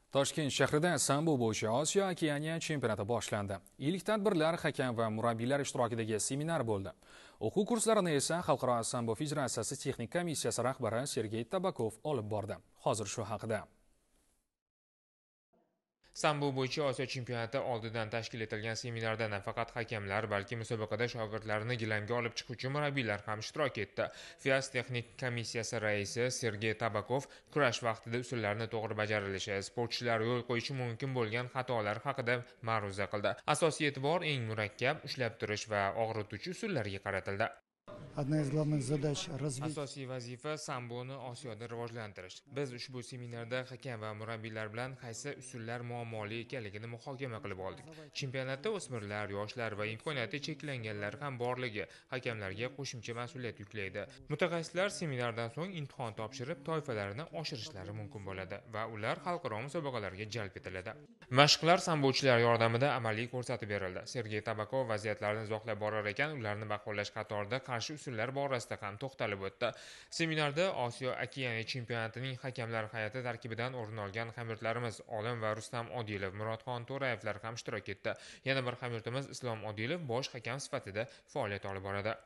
Toshkent shahrida sambo bo'yicha Osiyo okeaniya chempionati boshlandi. Ilk tadbirlar hakam va murabbiylar ishtirokidagi seminar bo'ldi. O'quv kurslarini esa Xalqaro sambo federatsiyasi texnik komissiyasi rahbari Sergey Tabakov olib bordi. Hozir shu haqida. Sambo bo'yicha Osiyo chempionati oldidan tashkil etilgan seminarda nafaqat hakamlar, balki musobaqada shogirdlarini gilamga olib chiquvchi murabbiylar ham ishtirok etdi. FIAS texnik komissiyasi raisi Sergey Tabakov kurash vaqtida usullarni to'g'ri bajarilishi, sportchilar yo'l qo'yishi mumkin bo'lgan xatolar haqida ma'ruza qildi. Asosiy e'tibor eng murakkab, ushlab turish va og'rituvchi usullarga qaratildi. Одна из главных задач развития. Asosiy vazifa samboni Osiyoda rivojlantirish. Biz ushbu seminarda hakam va murabbiylar bilan qaysi usullar muammoli ekanligini muhokama qilib oldik. Chempionatda o'smirlar, yoshlar va imkoniyati cheklanganlar ham borligi hakamlarga qo'shimcha mas'uliyat yuklaydi. Mutaxassislar seminardan so'ng imtihon topshirib, toifalarini oshirishlari mumkin bo'ladi va ular xalqaro musobaqalarga jalb etiladi. Mashqlar sambochilar yordamida amaliy ko'rsatib berildi. Sergey Tabakov vaziyatlarni izohlab borar ekan, ularni baholash qatorida qarshi usullar borasida ham to'xtalib o'tdi. Seminarda Osiyo okeaniya chempionatining hakamlar hay'ati tarkibidan o'rin olgan hamyurtlarimiz Olim va Rustam Odilov, Murodxon To'rayevlar ham ishtirok etdi. Yana bir hamyurtimiz Islom Odilov bosh hakam sifatida faoliyat olib boradi.